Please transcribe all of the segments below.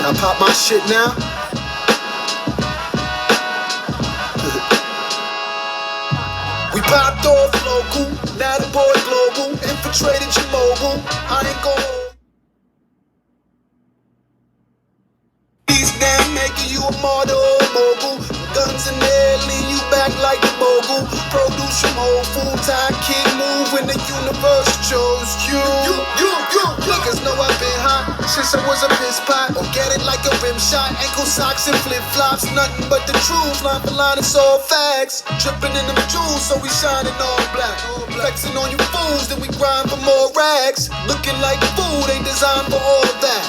I pop my shit now. We popped off local, now the boy global, infiltrated your mobile. I ain't gon' these damn making you a model or mogul. Guns in there, lean you back like the mogul. Produce from whole food, time king move when the universe chose you. Niggas know I've been hot since I was a piss pot. Or get it like a rim shot, ankle socks and flip flops. Nothing but the truth, line for line, it's all facts. Dripping in them jewels, so we shining all black. Flexing on you fools, then we grind for more rags. Looking like food, ain't designed for all that.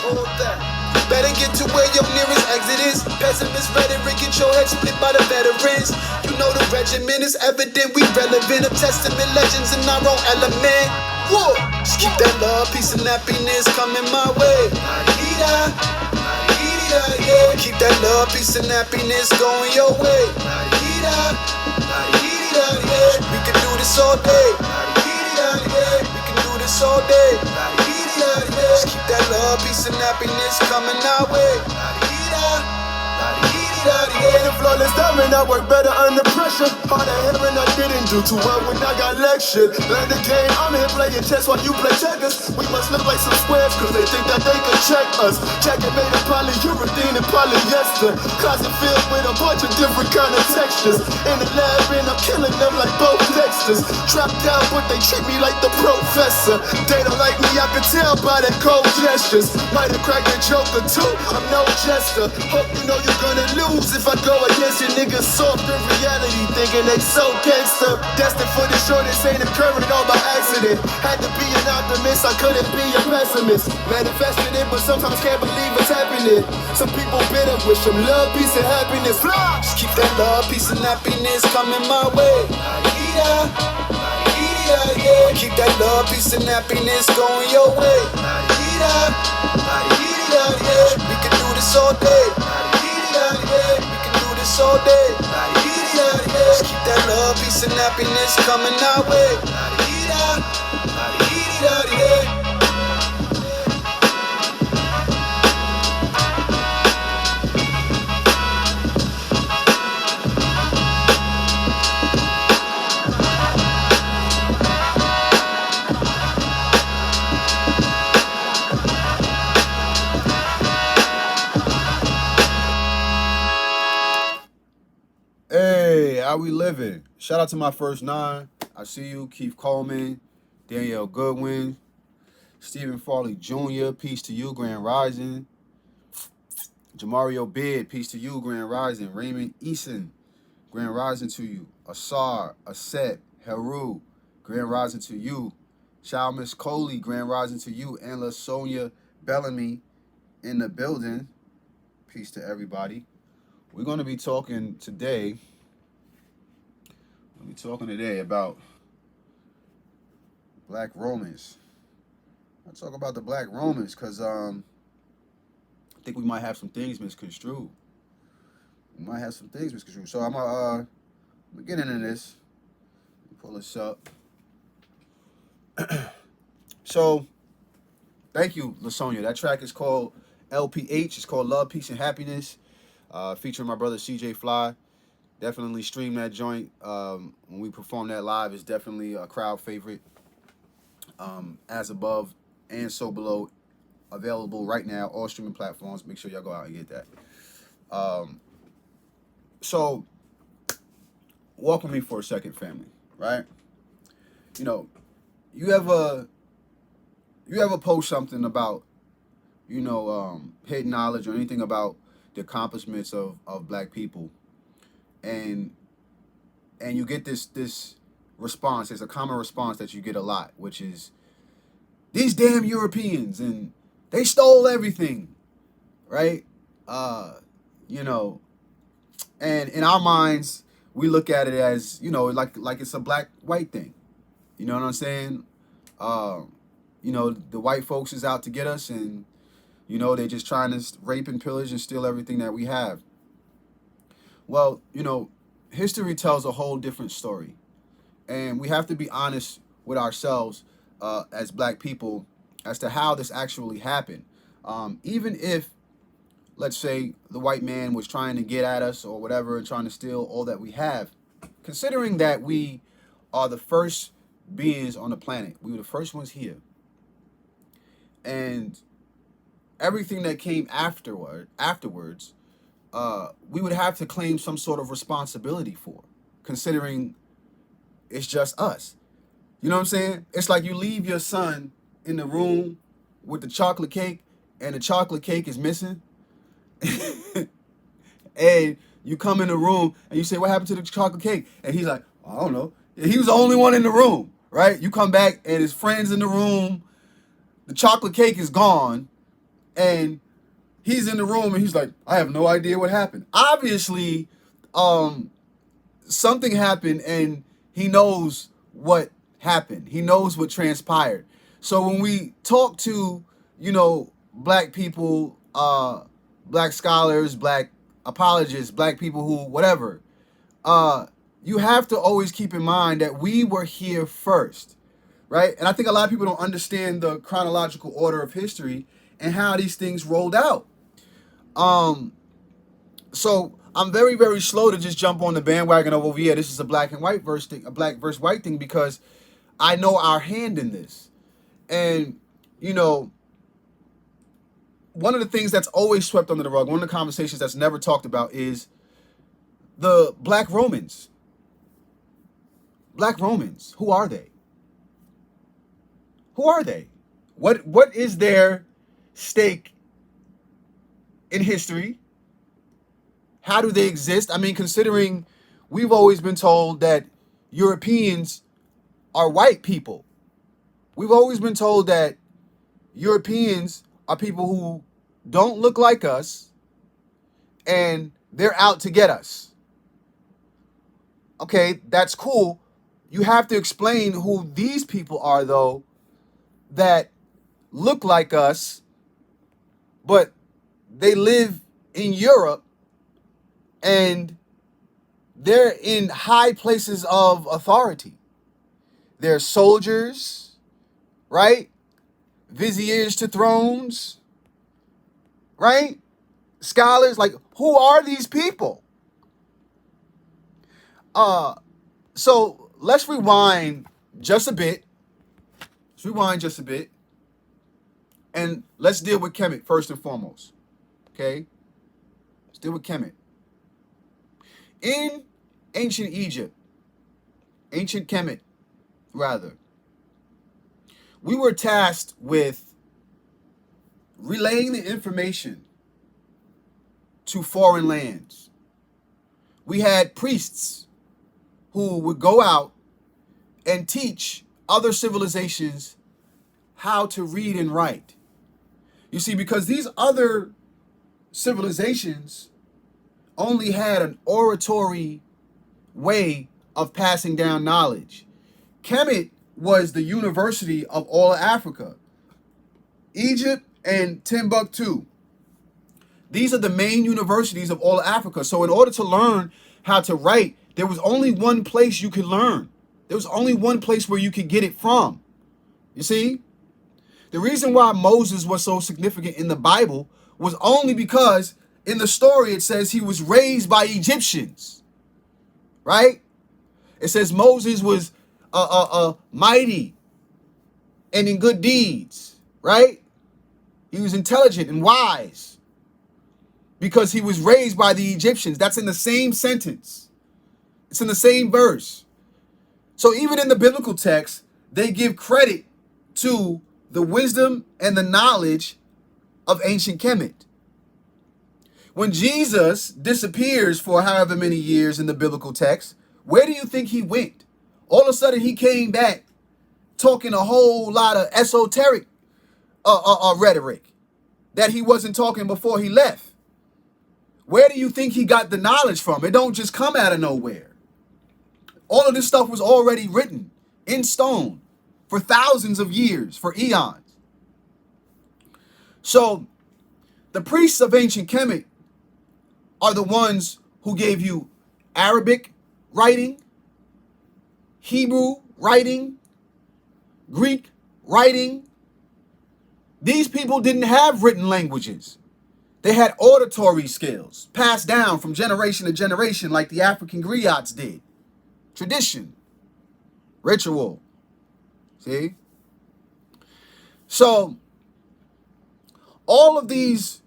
Better get to where your nearest exit is. Pessimist rhetoric, get your head split by the veterans. You know the regimen is evident, we relevant. Of testament legends in our own element. Whoa. Just keep that love, peace, and happiness coming my way. Yeah. Keep that love, peace, and happiness going your way. Yeah. We can do this all day. We can do this all day. Just keep that love, peace, and happiness coming our way. The flawless diamond, I work better under pressure. Hard to hear and I didn't do too well when I got lectured. Learn the game, I'm here playing chess while you play checkers. We must look like some squares cause they think that they can check us. Jacket made of polyurethane and polyester. Closet filled with a bunch of different kind of textures. In the lab and I'm killing them like both Dexters. Trapped down but they treat me like the professor. They don't like me, I can tell by their cold gestures. Might have cracked a joke or two, I'm no jester. Hope you know you're gonna lose if I go against your niggas soft in reality, thinking they so gangster. Destined for the shortest, ain't occurring all by accident. Had to be an optimist, I couldn't be a pessimist. Manifested it, but sometimes can't believe it's happening. Some people bitter, wish them love, peace, and happiness. Fly! Just keep that love, peace, and happiness coming my way. Yeah. Keep that love, peace, and happiness going your way. Yeah. We can do this all day. We can do this all day. Just keep that love, peace, and happiness coming our way. Hey, how we living? Shout out to my first nine. I see you, Keith Coleman, Danielle Goodwin, Stephen Farley Jr., peace to you, Grand Rising. Jamario Beard, peace to you, Grand Rising. Raymond Eason, Grand Rising to you. Asar, Aset, Heru, Grand Rising to you. Child Miss Coley, Grand Rising to you. And LaSonia Bellamy in the building. Peace to everybody. We're going to be talking today. About Black Romans. I'll talk about the Black Romans because I think we might have some things misconstrued. So I'm gonna get into this. Pull this up. So, thank you, LaSonia. That track is called LPH. It's called Love, Peace, and Happiness. Featuring my brother CJ Fly. Definitely stream that joint. When we perform that live, it's definitely a crowd favorite. As above and so below, available right now, all streaming platforms. Make sure y'all go out and get that. So, walk with me for a second, family. Right? You know, you ever post something about, hidden knowledge or anything about the accomplishments of Black people, and you get this response. It's a common response that you get a lot, which is, these damn Europeans, and they stole everything, right? And in our minds, we look at it as, like it's a black-white thing. You know what I'm saying? The white folks is out to get us, and they're just trying to rape and pillage and steal everything that we have. Well, history tells a whole different story. And we have to be honest with ourselves as Black people as to how this actually happened. Even if let's say the white man was trying to get at us or whatever and trying to steal all that we have, considering that we are the first beings on the planet, we were the first ones here, and everything that came afterwards, we would have to claim some sort of responsibility for, considering it's just us. You know what I'm saying? It's like you leave your son in the room with the chocolate cake and the chocolate cake is missing. And you come in the room and you say, what happened to the chocolate cake? And he's like, I don't know. He was the only one in the room, right? You come back and his friend's in the room. The chocolate cake is gone. And he's in the room and he's like, I have no idea what happened. Obviously, something happened and he knows what happened. He knows what transpired. So when we talk to, black people, black scholars, black apologists, black people who, whatever, you have to always keep in mind that we were here first, right? And I think a lot of people don't understand the chronological order of history and how these things rolled out. So I'm very, very slow to just jump on the bandwagon of, yeah, this is a black and white verse thing, a black versus white thing, because I know our hand in this. And, one of the things that's always swept under the rug, one of the conversations that's never talked about is the Black Romans. Black Romans, who are they? Who are they? What is their stake in history? How do they exist? I mean, considering we've always been told that Europeans are white people. We've always been told that Europeans are people who don't look like us and they're out to get us. Okay, that's cool. You have to explain who these people are, though, that look like us, but they live in Europe and they're in high places of authority. They're soldiers, right? Viziers to thrones, right? Scholars, like, who are these people? So let's rewind just a bit. And let's deal with Kemet first and foremost. Okay? Let's deal with Kemet. In ancient Egypt, ancient Kemet, rather, we were tasked with relaying the information to foreign lands. We had priests who would go out and teach other civilizations how to read and write. You see, because these other civilizations only had an oratory way of passing down knowledge. Kemet was the university of all Africa. Egypt and Timbuktu. These are the main universities of all Africa. So in order to learn how to write, there was only one place you could learn. There was only one place where you could get it from. You see? The reason why Moses was so significant in the Bible was only because in the story it says he was raised by Egyptians. Right? It says Moses was mighty and in good deeds. Right? He was intelligent and wise because he was raised by the Egyptians. That's in the same sentence. It's in the same verse. So even in the biblical text, they give credit to the wisdom and the knowledge of ancient Kemet. When Jesus disappears for however many years in the biblical text, where do you think he went? All of a sudden he came back talking a whole lot of esoteric rhetoric that he wasn't talking before he left. Where do you think he got the knowledge from? It don't just come out of nowhere. All of this stuff was already written in stone for thousands of years, for eons. So the priests of ancient Kemet are the ones who gave you Arabic writing, Hebrew writing, Greek writing. These people didn't have written languages. They had auditory skills passed down from generation to generation like the African griots did. Tradition, ritual. See? So, all of these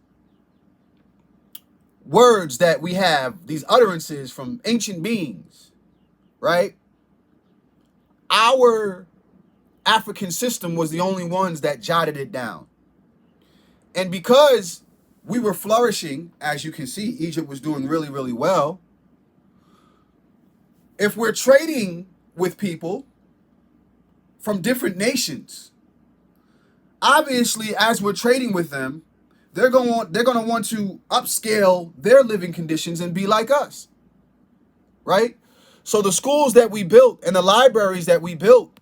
words that we have, these utterances from ancient beings, right? Our African system was the only ones that jotted it down. And because we were flourishing, as you can see, Egypt was doing really, really well. If we're trading with people from different nations, obviously, as we're trading with them, they're going to want to upscale their living conditions and be like us, right? So the schools that we built and the libraries that we built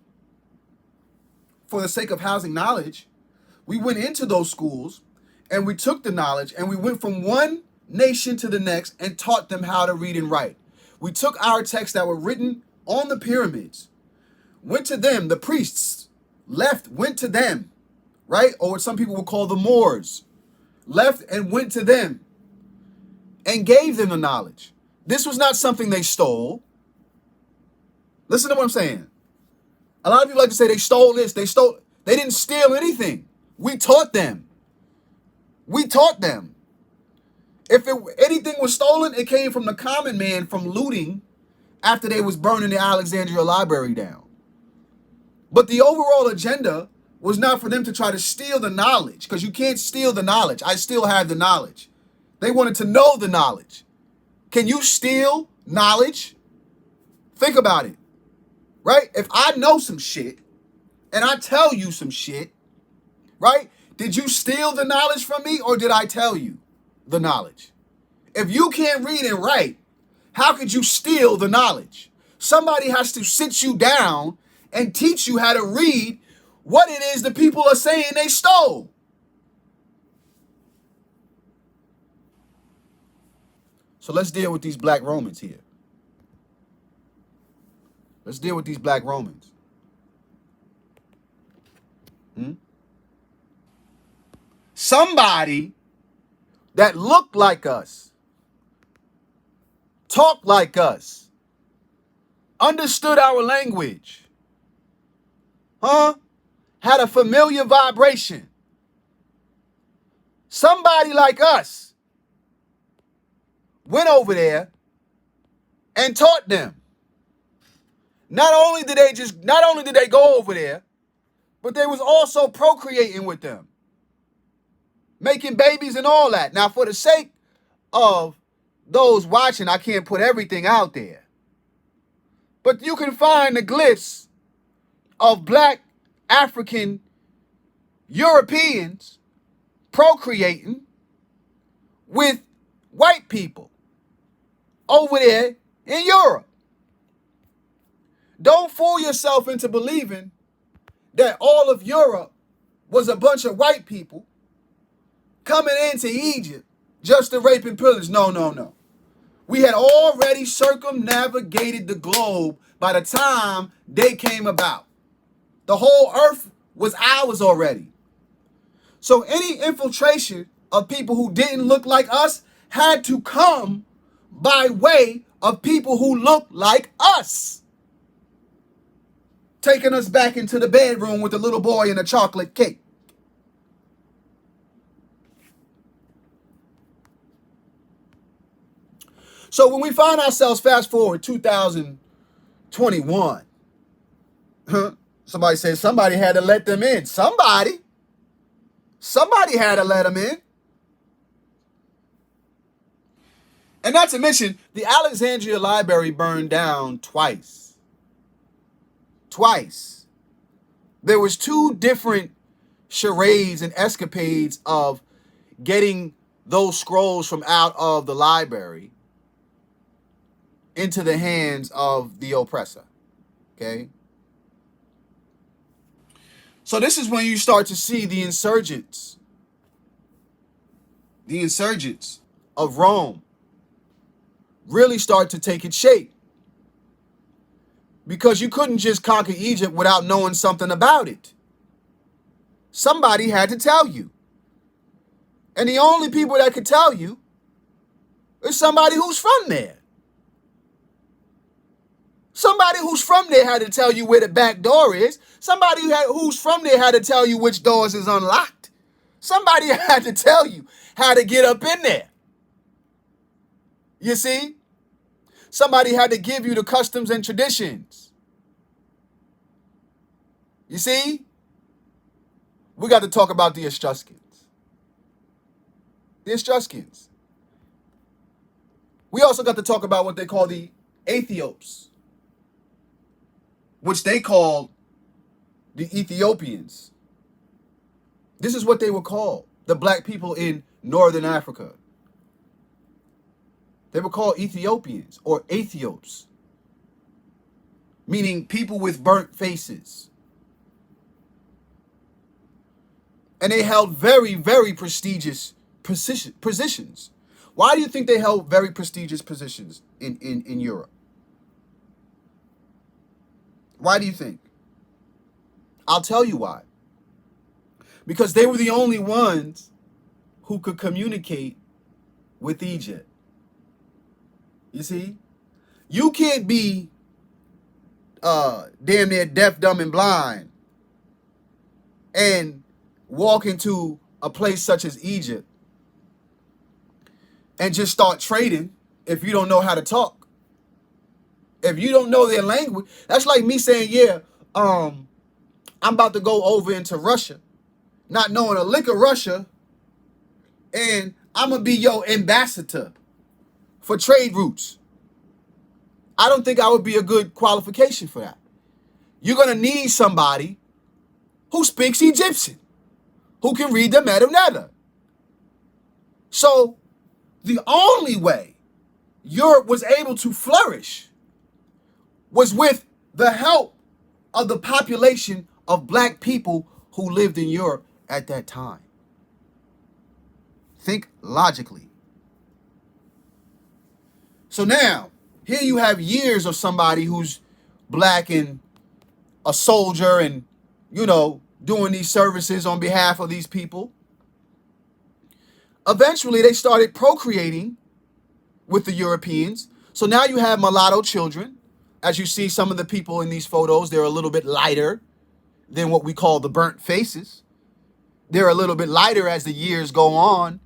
for the sake of housing knowledge, we went into those schools and we took the knowledge and we went from one nation to the next and taught them how to read and write. We took our texts that were written on the pyramids, went to them, the priests left, went to them, right? Or what some people would call the Moors, left and went to them and gave them the knowledge. This was not something they stole. Listen to what I'm saying. A lot of people like to say they stole this, they didn't steal anything. We taught them. We taught them. If anything was stolen, it came from the common man from looting after they was burning the Alexandria Library down. But the overall agenda was not for them to try to steal the knowledge, because you can't steal the knowledge. I still have the knowledge. They wanted to know the knowledge. Can you steal knowledge? Think about it, right? If I know some shit and I tell you some shit, right? Did you steal the knowledge from me or did I tell you the knowledge? If you can't read and write, how could you steal the knowledge? Somebody has to sit you down and teach you how to read what it is the people are saying they stole. So let's deal with these black Romans here. Let's deal with these black Romans. Somebody that looked like us, talked like us, understood our language, had a familiar vibration. Somebody like us went over there and taught them. Not only did they go over there, but they was also procreating with them, making babies and all that. Now, for the sake of those watching, I can't put everything out there, but you can find the glyphs of black African Europeans procreating with white people over there in Europe. Don't fool yourself into believing that all of Europe was a bunch of white people coming into Egypt just to rape and pillage. No, no, no. We had already circumnavigated the globe by the time they came about. The whole earth was ours already. So any infiltration of people who didn't look like us had to come by way of people who looked like us, taking us back into the bedroom with the little boy and the chocolate cake. So when we find ourselves fast forward 2021, somebody says somebody had to let them in. Somebody had to let them in. And not to mention, the Alexandria Library burned down twice. Twice. There was two different charades and escapades of getting those scrolls from out of the library into the hands of the oppressor. Okay? So this is when you start to see the insurgents of Rome really start to take its shape. Because you couldn't just conquer Egypt without knowing something about it. Somebody had to tell you. And the only people that could tell you is somebody who's from there. Somebody who's from there had to tell you where the back door is. Somebody who's from there had to tell you which doors is unlocked. Somebody had to tell you how to get up in there. You see? Somebody had to give you the customs and traditions. You see? We got to talk about the Etruscans. The Etruscans. We also got to talk about what they call the Ethiops, which they called the Ethiopians. This is what they were called, the black people in northern Africa. They were called Ethiopians or Ethiops, meaning people with burnt faces. And they held very, very prestigious positions. Why do you think they held very prestigious positions in Europe? Why do you think? I'll tell you why. Because they were the only ones who could communicate with Egypt. You see? You can't be damn near deaf, dumb, and blind and walk into a place such as Egypt and just start trading if you don't know how to talk. If you don't know their language, that's like me saying, yeah, I'm about to go over into Russia, not knowing a lick of Russia, and I'm going to be your ambassador for trade routes. I don't think I would be a good qualification for that. You're going to need somebody who speaks Egyptian, who can read the Medu. So the only way Europe was able to flourish was with the help of the population of black people who lived in Europe at that time. Think logically. So now, here you have years of somebody who's black and a soldier and, you know, doing these services on behalf of these people. Eventually, they started procreating with the Europeans. So now you have mulatto children. As you see, some of the people in these photos, they're a little bit lighter than what we call the burnt faces. They're a little bit lighter as the years go on.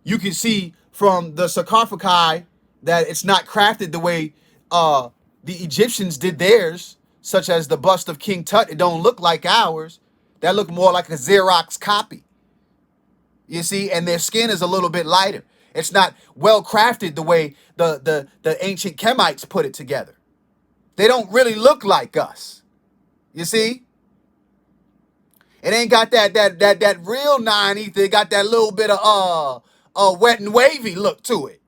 You can see from the sarcophagi that it's not crafted the way the Egyptians did theirs, such as the bust of King Tut. It don't look like ours. That look more like a Xerox copy. You see, and their skin is a little bit lighter. It's not well crafted the way the ancient Kemites put it together. They don't really look like us. You see? It ain't got that real 9 ether. It got that little bit of wet and wavy look to it.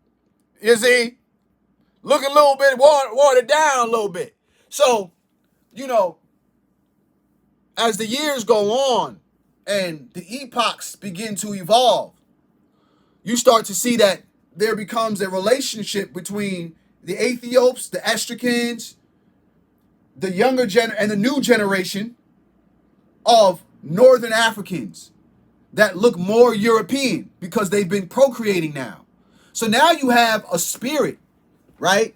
You see? Look a little bit watered down a little bit. So, you know, as the years go on and the epochs begin to evolve, you start to see that there becomes a relationship between the Ethiops, the Estracans, the younger and the new generation of Northern Africans that look more European because they've been procreating now. So now you have a spirit, right,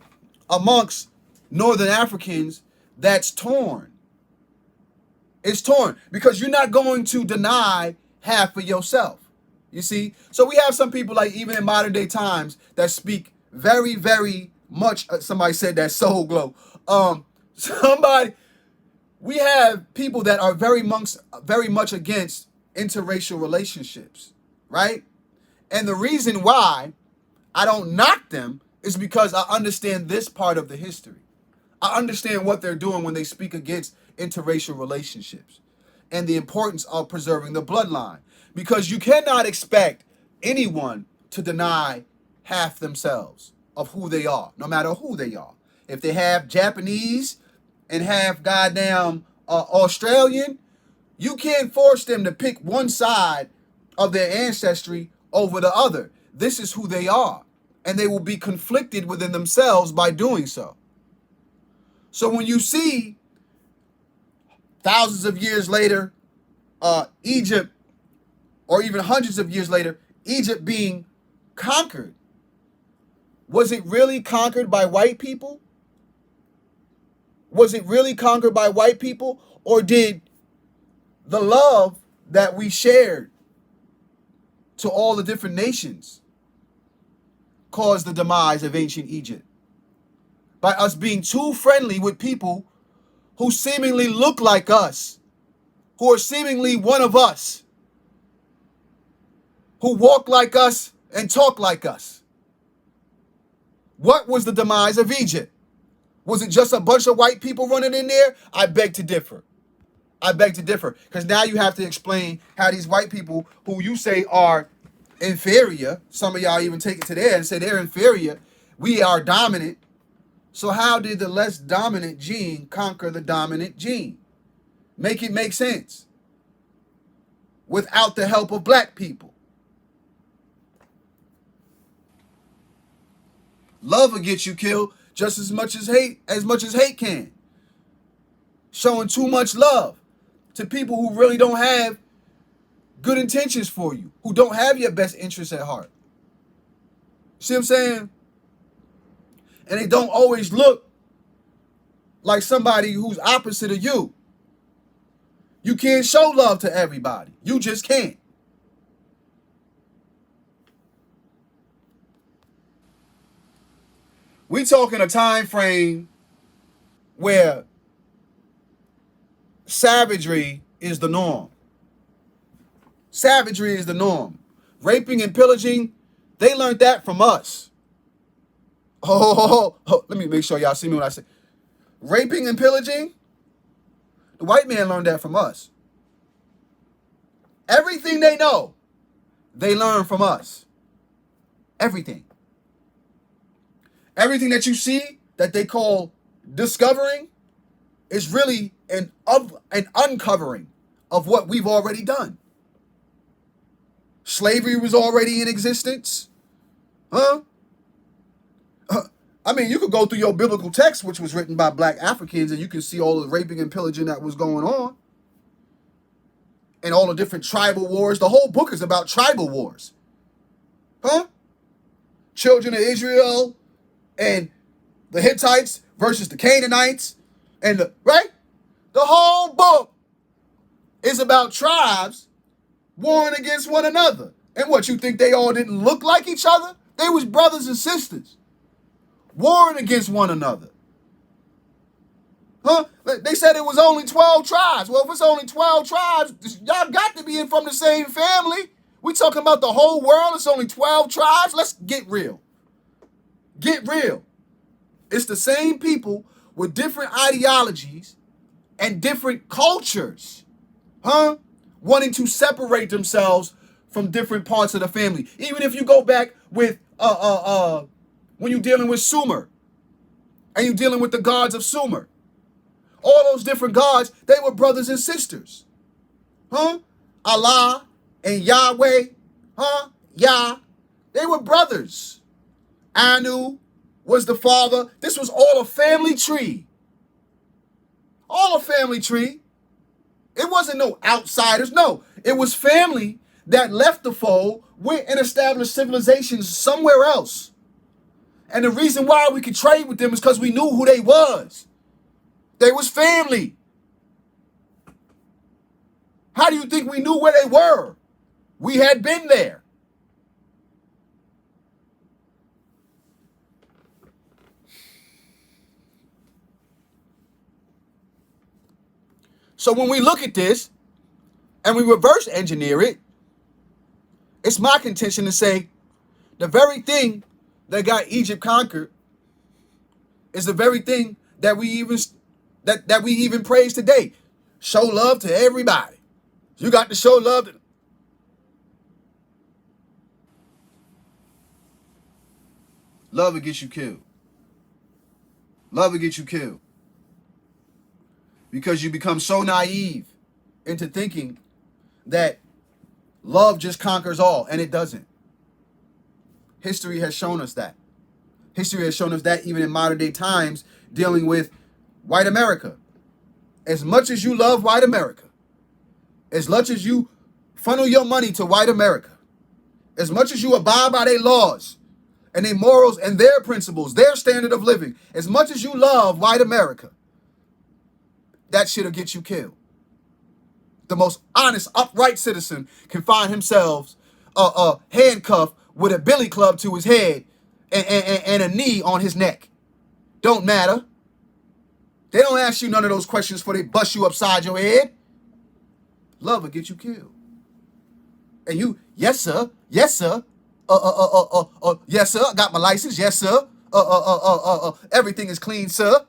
amongst Northern Africans that's torn. It's torn because you're not going to deny half of yourself. You see? So we have some people, like even in modern day times, that speak very, very much. Somebody said that soul glow. We have people that are very much against interracial relationships, right? And the reason why I don't knock them is because I understand this part of the history. I understand what they're doing when they speak against interracial relationships and the importance of preserving the bloodline. Because you cannot expect anyone to deny half themselves of who they are, no matter who they are. If they have Japanese and have goddamn Australian, you can't force them to pick one side of their ancestry over the other. This is who they are, and they will be conflicted within themselves by doing so. So when you see thousands of years later, Egypt or even hundreds of years later, Egypt being conquered, was it really conquered by white people? Was it really conquered by white people? Or did the love that we shared to all the different nations cause the demise of ancient Egypt? By us being too friendly with people who seemingly look like us, who are seemingly one of us, who walk like us and talk like us. What was the demise of Egypt? Was it just a bunch of white people running in there? I beg to differ. I beg to differ. Because now you have to explain how these white people who you say are inferior, some of y'all even take it to there and say they're inferior, we are dominant. So how did the less dominant gene conquer the dominant gene? Make it make sense. Without the help of black people. Love will get you killed just as much as hate can. Showing too much love to people who really don't have good intentions for you, who don't have your best interests at heart. See what I'm saying? And they don't always look like somebody who's opposite of you. You can't show love to everybody. You just can't. We talking a time frame where savagery is the norm. Savagery is the norm. Raping and pillaging, they learned that from us. Let me make sure y'all see me when I say raping and pillaging. The white man learned that from us. Everything they know, they learn from us. Everything. Everything that you see that they call discovering is really an uncovering of what we've already done. Slavery was already in existence. I mean, you could go through your biblical text, which was written by black Africans, and you can see all the raping and pillaging that was going on. And all the different tribal wars. The whole book is about tribal wars. Children of Israel and the Hittites versus the Canaanites. Right? The whole book is about tribes warring against one another. And what, you think they all didn't look like each other? They was brothers and sisters warring against one another. They said it was only 12 tribes. Well, if it's only 12 tribes, y'all got to be from the same family. We talking about the whole world. It's only 12 tribes. Let's get real. Get real. It's the same people with different ideologies and different cultures, wanting to separate themselves from different parts of the family. Even if you go back with when you're dealing with Sumer and you're dealing with the gods of Sumer, all those different gods, they were brothers and sisters. Allah and Yahweh, Yah, they were brothers. Anu was the father. This was all a family tree. All a family tree. It wasn't no outsiders. No, it was family that left the fold, went and established civilizations somewhere else. And the reason why we could trade with them is because we knew who they was. They was family. How do you think we knew where they were? We had been there. So when we look at this and we reverse engineer it, it's my contention to say the very thing that got Egypt conquered is the very thing that we even praise today. Show love to everybody. You got to show love to them. Love will get you killed. Love will get you killed. Because you become so naive into thinking that love just conquers all, and it doesn't. History has shown us that. History has shown us that even in modern day times, dealing with white America. As much as you love white America, as much as you funnel your money to white America, as much as you abide by their laws and their morals and their principles, their standard of living, as much as you love white America, that shit'll get you killed. The most honest, upright citizen can find himself handcuffed with a billy club to his head and a knee on his neck. Don't matter. They don't ask you none of those questions before they bust you upside your head. Love will get you killed. And you, yes sir, yes sir, yes sir, I got my license, yes sir, everything is clean, sir.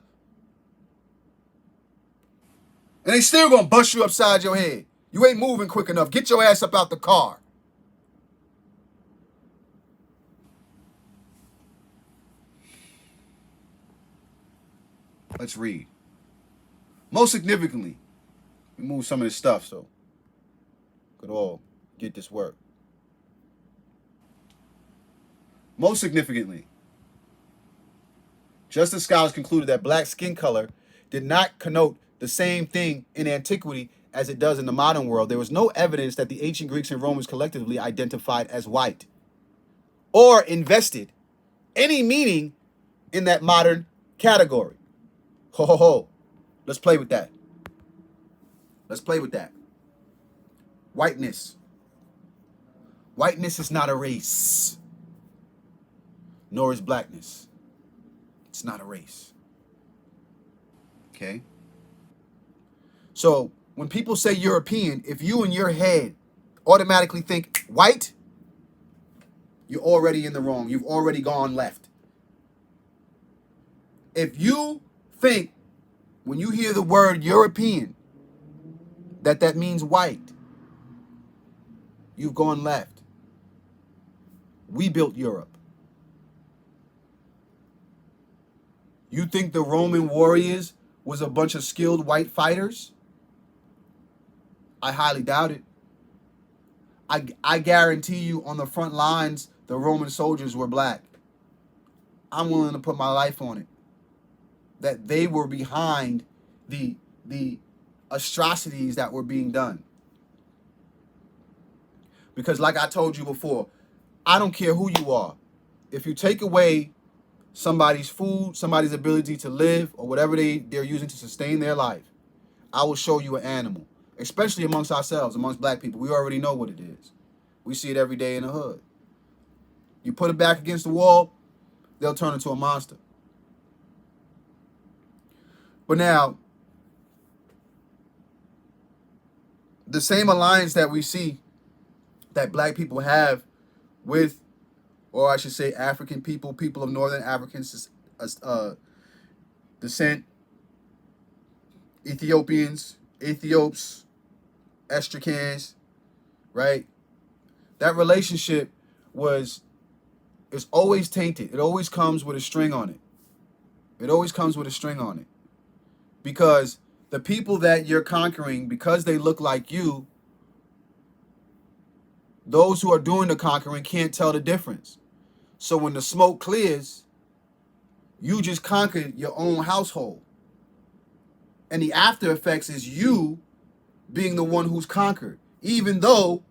And they still gonna bust you upside your head. You ain't moving quick enough. Get your ass up out the car. Let's read. Most significantly, we move some of this stuff so could all get this work. Most significantly, justice scholars concluded that black skin color did not connote the same thing in antiquity as it does in the modern world. There was no evidence that the ancient Greeks and Romans collectively identified as white or invested any meaning in that modern category. Ho, ho, ho. Let's play with that. Let's play with that. Whiteness. Whiteness is not a race, nor is blackness. It's not a race. Okay? So when people say European, if you in your head automatically think white, you're already in the wrong. You've already gone left. If you think when you hear the word European that means white, you've gone left. We built Europe. You think the Roman warriors was a bunch of skilled white fighters? I highly doubt it. I guarantee you on the front lines, the Roman soldiers were black. I'm willing to put my life on it. That they were behind the atrocities that were being done. Because like I told you before, I don't care who you are. If you take away somebody's food, somebody's ability to live, or whatever they're using to sustain their life, I will show you an animal. Especially amongst ourselves, amongst black people. We already know what it is. We see it every day in the hood. You put it back against the wall, they'll turn into a monster. But now, the same alliance that we see that black people have with, or I should say African people, people of Northern African descent, Ethiopians, Ethiops, Estricans, right? That relationship is always tainted. It always comes with a string on it. It always comes with a string on it. Because the people that you're conquering, because they look like you, those who are doing the conquering can't tell the difference. So when the smoke clears, you just conquered your own household. And the after effects is you being the one who's conquered, even though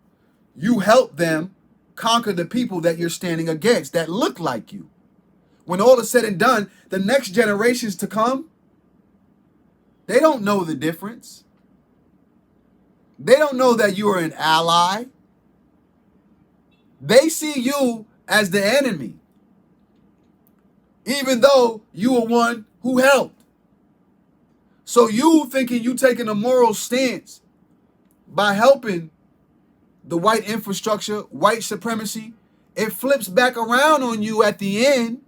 you helped them conquer the people that you're standing against that look like you. When all is said and done, the next generations to come, they don't know the difference. They don't know that you are an ally. They see you as the enemy, even though you were one who helped. So you thinking you taking a moral stance by helping the white infrastructure, white supremacy, it flips back around on you at the end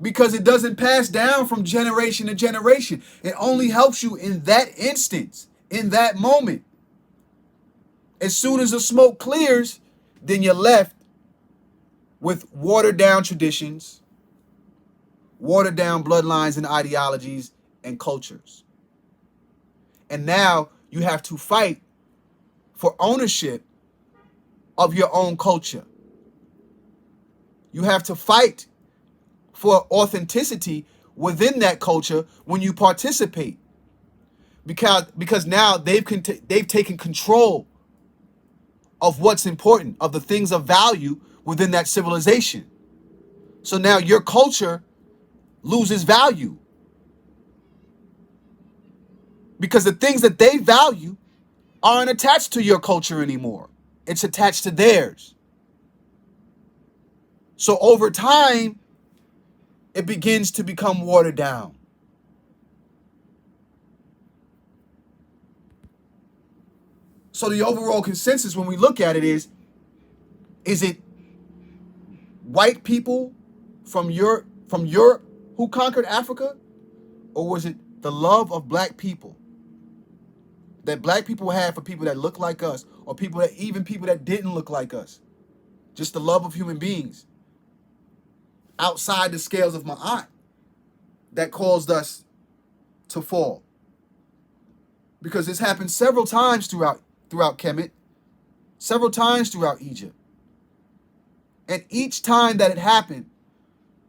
because it doesn't pass down from generation to generation. It only helps you in that instance, in that moment. As soon as the smoke clears, then you're left with watered down traditions, watered down bloodlines and ideologies and cultures. And now you have to fight for ownership of your own culture. You have to fight for authenticity within that culture when you participate. Because now they've taken control of what's important, of the things of value within that civilization. So now your culture loses value because the things that they value aren't attached to your culture anymore. It's attached to theirs. So over time, it begins to become watered down. So the overall consensus when we look at it is it white people from Europe who conquered Africa, or was it the love of black people that black people had for people that look like us, or people that didn't look like us? Just the love of human beings outside the scales of Ma'at that caused us to fall. Because this happened several times throughout Kemet, several times throughout Egypt. And each time that it happened,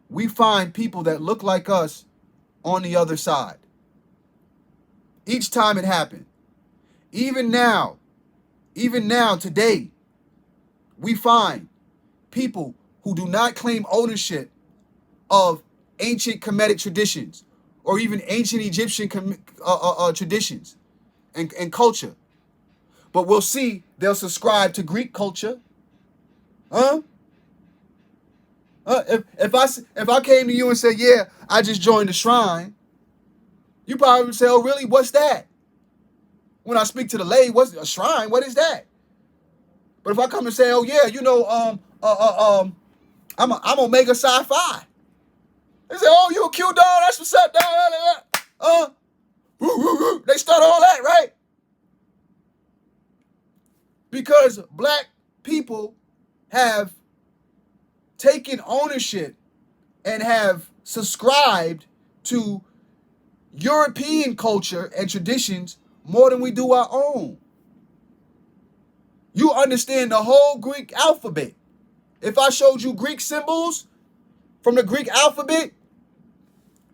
we find people that look like us on the other side. Each time it happened. Even now, today, we find people who do not claim ownership of ancient Kemetic traditions or even ancient Egyptian traditions and culture. But we'll see they'll subscribe to Greek culture. If I came to you and said, yeah, I just joined the shrine, you probably would say, oh, really? What's that? When I speak to the lay, what's a shrine? What is that? But if I come and say, oh, yeah, I'm Omega Sci-Fi. They say, oh, you a cute dog? That's what's up, dog. They start all that, right? Because black people have taken ownership and have subscribed to European culture and traditions more than we do our own. You understand the whole Greek alphabet. If I showed you Greek symbols from the Greek alphabet,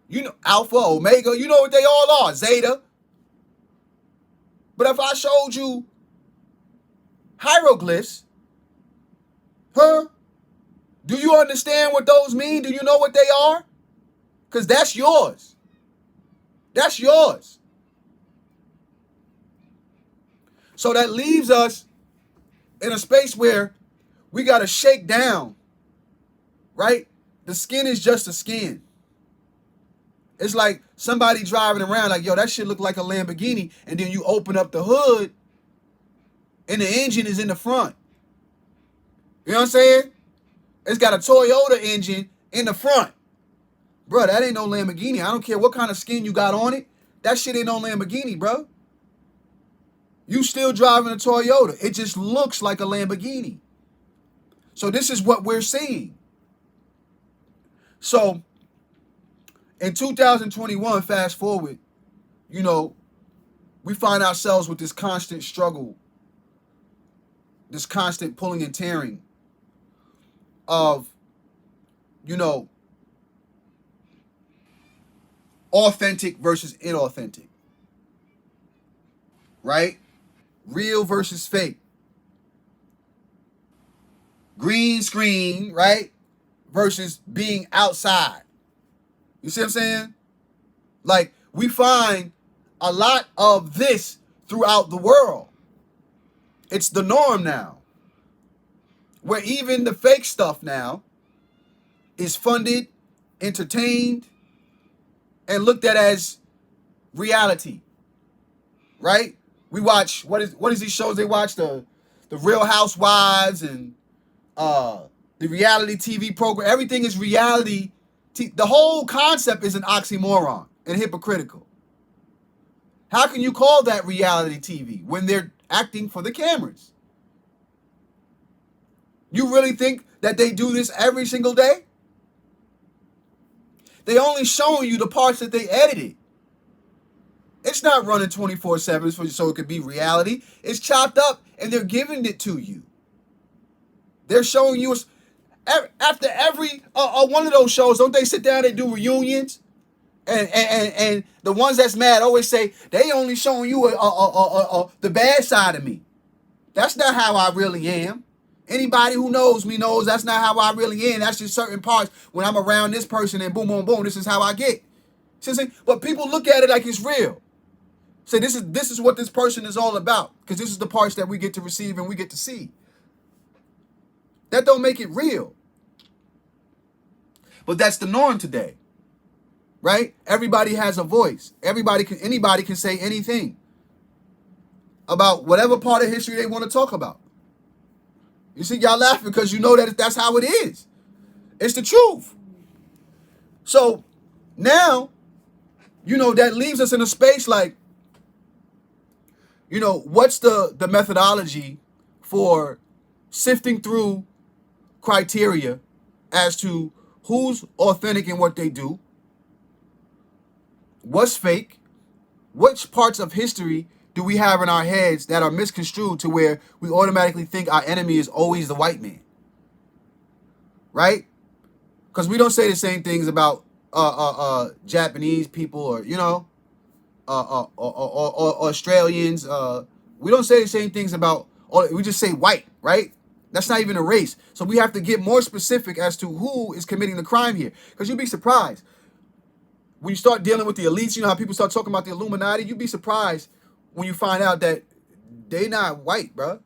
you know, Alpha, Omega, you know what they all are, Zeta. But if I showed you hieroglyphs, do you understand what those mean? Do you know what they are? Because that's yours. That's yours. So that leaves us in a space where we got to shake down, right? The skin is just a skin. It's like somebody driving around like, yo, that shit look like a Lamborghini. And then you open up the hood and the engine is in the front. You know what I'm saying? It's got a Toyota engine in the front. Bro, that ain't no Lamborghini. I don't care what kind of skin you got on it. That shit ain't no Lamborghini, bro. You still driving a Toyota. It just looks like a Lamborghini. So this is what we're seeing. So in 2021, fast forward, you know, we find ourselves with this constant struggle, this constant pulling and tearing of, you know, authentic versus inauthentic, right? Real versus fake. Green screen, right? Versus being outside. You see what I'm saying? Like, we find a lot of this throughout the world. It's the norm now. Where even the fake stuff now is funded, entertained, and looked at as reality. Right? We watch, what is these shows they watch? The Real Housewives and the reality TV program. Everything is reality. The whole concept is an oxymoron and hypocritical. How can you call that reality TV when they're acting for the cameras? You really think that they do this every single day? They only showing you the parts that they edited. It's not running 24/7 so it could be reality. It's chopped up and they're giving it to you. They're showing you after every one of those shows. Don't they sit down and do reunions? And the ones that's mad always say they only showing you the bad side of me. That's not how I really am. Anybody who knows me knows that's not how I really am. That's just certain parts. When I'm around this person and boom, boom, boom, this is how I get. See? But people look at it like it's real. Say this is what this person is all about. Because this is the parts that we get to receive and we get to see. That don't make it real. But that's the norm today. Right? Everybody has a voice. Anybody can say anything about whatever part of history they want to talk about. You see, y'all laughing because you know that that's how it is. It's the truth. So now, that leaves us in a space like, what's the methodology for sifting through criteria as to who's authentic in what they do, what's fake, which parts of history do we have in our heads that are misconstrued to where we automatically think our enemy is always the white man, right? Because we don't say the same things about Japanese people or Australians. We don't say the same things about. We just say white, right? That's not even a race. So we have to get more specific as to who is committing the crime here. Because you'd be surprised when you start dealing with the elites. You know how people start talking about the Illuminati. You'd be surprised when you find out that they not white, bro.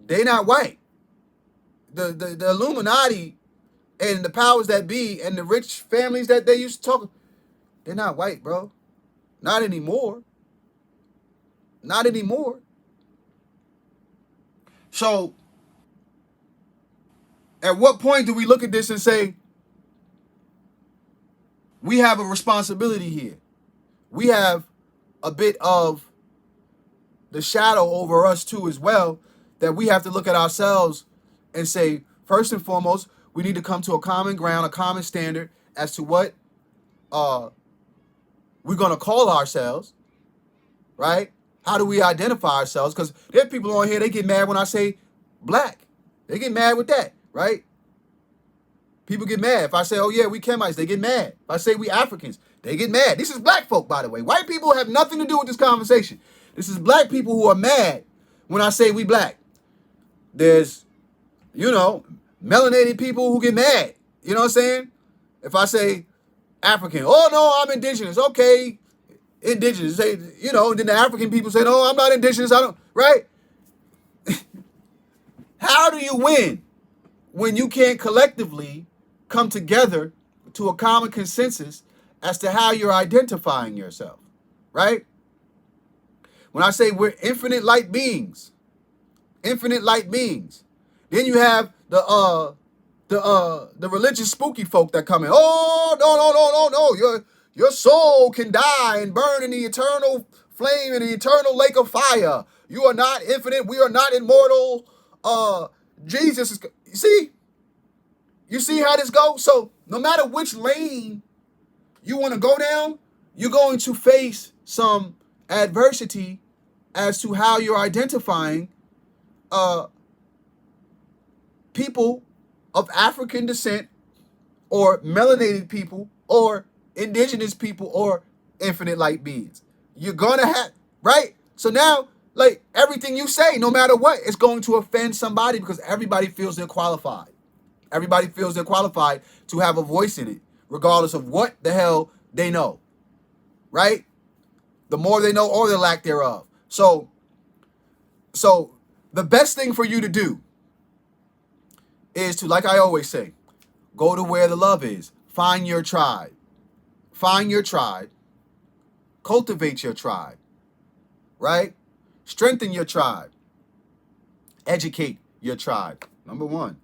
They not white. The Illuminati and the powers that be and the rich families that they used to talk, they're not white, bro. Not anymore. Not anymore. So, at what point do we look at this and say, we have a responsibility here? We have a bit of the shadow over us too as well, that we have to look at ourselves and say, first and foremost, we need to come to a common ground, a common standard as to what we're going to call ourselves, right? How do we identify ourselves? Because there are people on here, they get mad when I say black. They get mad with that, right? People get mad. If I say, oh yeah, we Kemites, they get mad. If I say we Africans, they get mad. This is black folk, by the way. White people have nothing to do with this conversation. This is black people who are mad when I say we black. There's, melanated people who get mad. You know what I'm saying? If I say African, oh no, I'm indigenous. Okay, indigenous. Say, then the African people say, no, I'm not indigenous. I don't, right? How do you win when you can't collectively come together to a common consensus as to how you're identifying yourself, right? When I say we're infinite light beings, then you have the religious spooky folk that come in. Oh, no. Your soul can die and burn in the eternal flame in the eternal lake of fire. You are not infinite. We are not immortal. Jesus is. You see how this goes? So no matter which lane you want to go down, you're going to face some adversity as to how you're identifying people of African descent or melanated people or indigenous people or infinite light beings. You're going to have, right? So now, like, everything you say, no matter what, it's going to offend somebody because everybody feels they're qualified. Everybody feels they're qualified to have a voice in it, regardless of what the hell they know, right? The more they know or the lack thereof. So the best thing for you to do is to, like I always say, go to where the love is. Find your tribe. Find your tribe. Cultivate your tribe, right? Strengthen your tribe. Educate your tribe. Number one.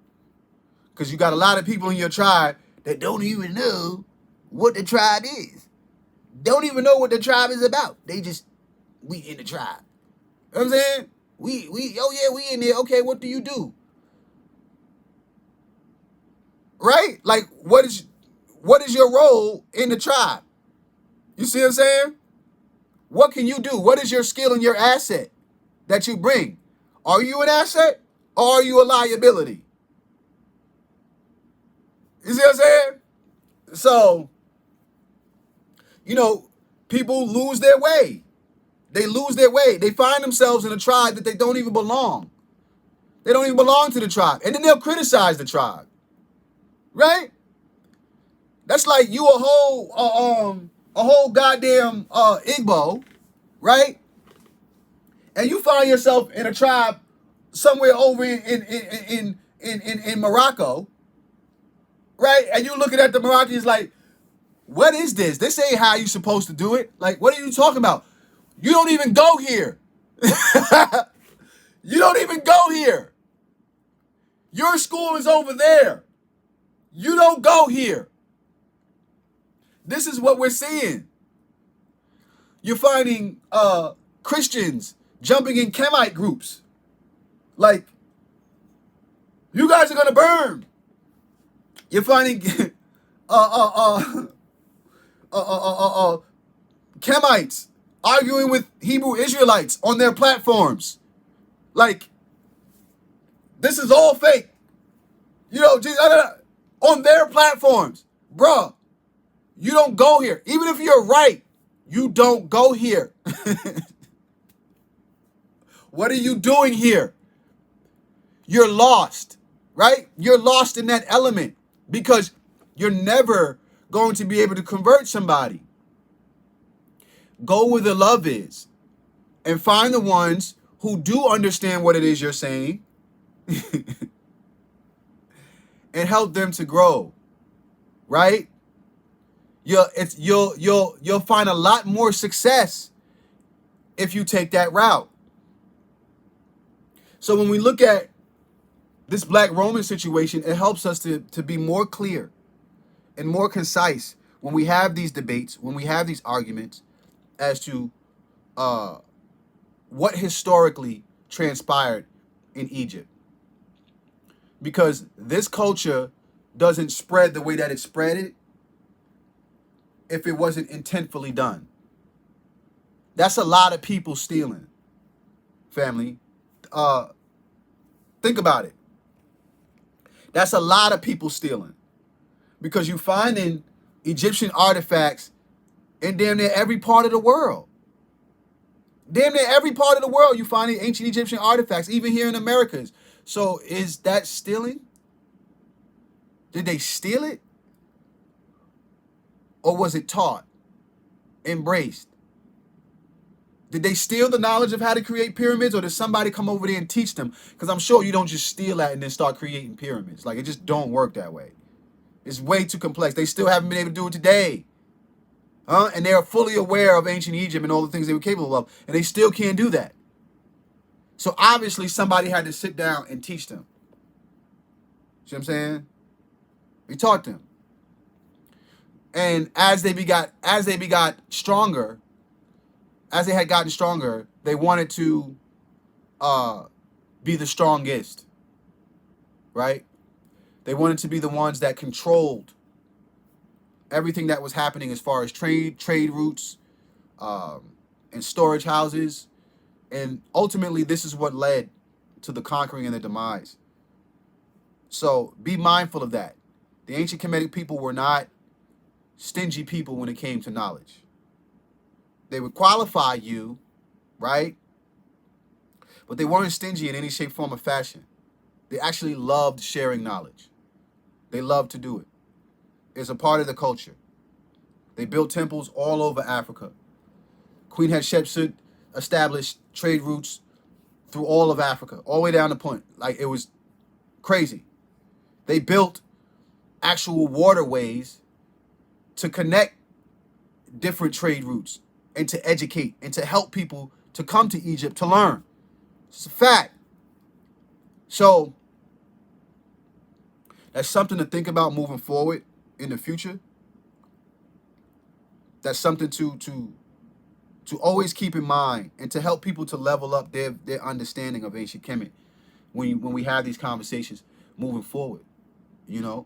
Because you got a lot of people in your tribe that don't even know what the tribe is. Don't even know what the tribe is about. They just, we in the tribe. You know what I'm saying? We in there. Okay, what do you do? Right? Like, what is your role in the tribe? You see what I'm saying? What can you do? What is your skill and your asset that you bring? Are you an asset or are you a liability? You see what I'm saying? So, people lose their way. They lose their way. They find themselves in a tribe that they don't even belong. They don't even belong to the tribe. And then they'll criticize the tribe. Right? That's like you a whole goddamn Igbo, right? And you find yourself in a tribe somewhere over in Morocco, right? And you looking at the Moroccans like, what is this? This ain't how you supposed to do it. Like, what are you talking about? You don't even go here. You don't even go here. Your school is over there. You don't go here. This is what we're seeing. You're finding Christians jumping in Kemite groups. Like, you guys are gonna burn. You're finding Kemites arguing with Hebrew Israelites on their platforms. Like, this is all fake. You know, just on their platforms. Bruh, you don't go here. Even if you're right, you don't go here. What are you doing here? You're lost, right? You're lost in that element because you're never going to be able to convert somebody. Go where the love is and find the ones who do understand what it is you're saying and help them to grow, right? You'll find a lot more success if you take that route. So when we look at this Black Roman situation, it helps us to be more clear and more concise when we have these debates, when we have these arguments as to what historically transpired in Egypt. Because this culture doesn't spread the way that it spread if it wasn't intentfully done. That's a lot of people stealing, family. Think about it. That's a lot of people stealing. Because you find in Egyptian artifacts in damn near every part of the world. Damn near every part of the world you find in ancient Egyptian artifacts, even here in Americas. So is that stealing? Did they steal it? Or was it taught, embraced? Did they steal the knowledge of how to create pyramids, or did somebody come over there and teach them? Because I'm sure you don't just steal that and then start creating pyramids. Like, it just don't work that way. It's way too complex. They still haven't been able to do it today. And they're fully aware of ancient Egypt and all the things they were capable of, and they still can't do that. So obviously somebody had to sit down and teach them. See what I'm saying? He taught them. And as they got stronger, as they had gotten stronger, they wanted to be the strongest, right? They wanted to be the ones that controlled everything that was happening as far as trade routes, and storage houses. And ultimately, this is what led to the conquering and the demise. So be mindful of that. The ancient Kemetic people were not stingy people when it came to knowledge. They would qualify you, right? But they weren't stingy in any shape, form, or fashion. They actually loved sharing knowledge. They loved to do it. It's a part of the culture. They built temples all over Africa. Queen Hatshepsut established trade routes through all of Africa, all the way down the point. Like, it was crazy. They built actual waterways to connect different trade routes and to educate and to help people to come to Egypt to learn. It's a fact. So that's something to think about moving forward in the future. That's something to always keep in mind and to help people to level up their understanding of ancient Kemet when we have these conversations moving forward, you know?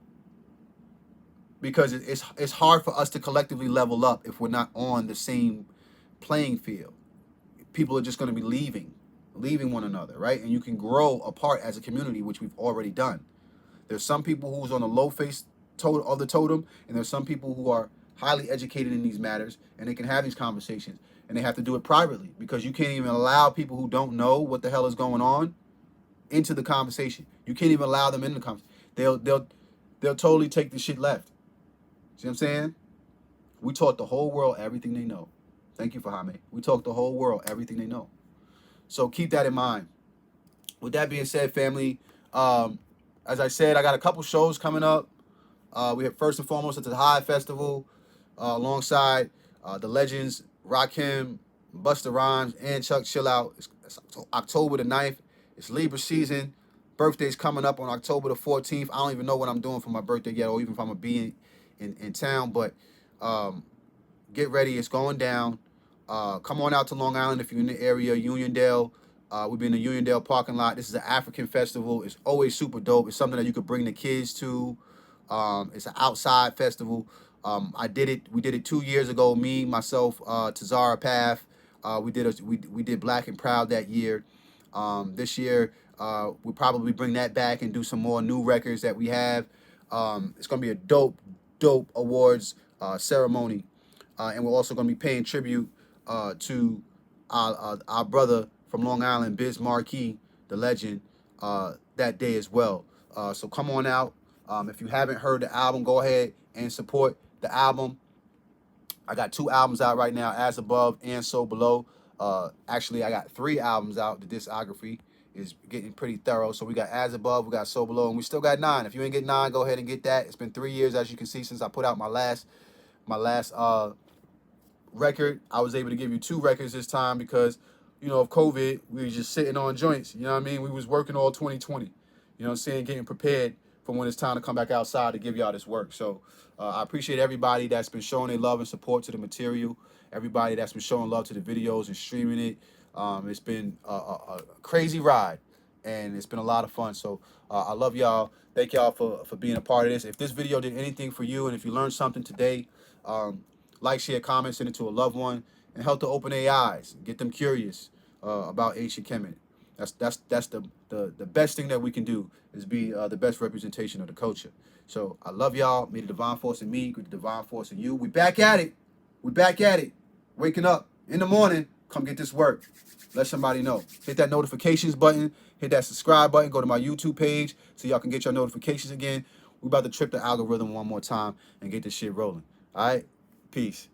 Because it's hard for us to collectively level up if we're not on the same playing field. People are just going to be leaving one another, right? And you can grow apart as a community, which we've already done. There's some people who's on the low face of the totem, and there's some people who are highly educated in these matters, and they can have these conversations. and they have to do it privately because you can't even allow people who don't know what the hell is going on into the conversation. You can't even allow them in the conversation. They'll totally take the shit left. See what I'm saying? We taught the whole world everything they know. Thank you for Jaime. We taught the whole world everything they know. So keep that in mind. With that being said, family, as I said, I got a couple shows coming up. We have first and foremost at the High Festival alongside the legends Rakim, Busta Rhymes, and Chuck Chillout. It's October the 9th. It's Libra season. Birthday's coming up on October the 14th. I don't even know what I'm doing for my birthday yet, or even if I'm going to be in town. But get ready. It's going down. Come on out to Long Island if you're in the area, Uniondale. We'll be in the Uniondale parking lot. This is an African festival. It's always super dope. It's something that you could bring the kids to. It's an outside festival. We did it 2 years ago. Me, myself, Tazara Path. We did Black and Proud that year. This year, we'll probably bring that back and do some more new records that we have. It's gonna be a dope awards ceremony, and we're also gonna be paying tribute to our brother from Long Island, Biz Marquis, the legend, that day as well. So come on out. If you haven't heard the album, go ahead and support the album. I got 2 albums out right now, As Above and So Below. Actually, I got 3 albums out. The discography is getting pretty thorough. So we got As Above, we got So Below, and we still got 9. If you ain't get 9, go ahead and get that. It's been 3 years, as you can see, since I put out my last record. I was able to give you 2 records this time because, of COVID. We were just sitting on joints. You know what I mean? We was working all 2020. You know what I'm saying? Getting prepared for when it's time to come back outside to give y'all this work. So I appreciate everybody that's been showing their love and support to the material. Everybody that's been showing love to the videos and streaming it. It's been a crazy ride, and it's been a lot of fun. So I love y'all. Thank y'all for being a part of this. If this video did anything for you, and if you learned something today, like, share, comment, send it to a loved one, and help to open their eyes, get them curious about ancient Kemet. That's the best thing that we can do is be the best representation of the culture. So I love y'all. May the divine force in me, with the divine force in you. We back at it. We back at it. Waking up in the morning. Come get this work. Let somebody know. Hit that notifications button. Hit that subscribe button. Go to my YouTube page so y'all can get your notifications again. We about to trip the algorithm one more time and get this shit rolling. All right? Peace.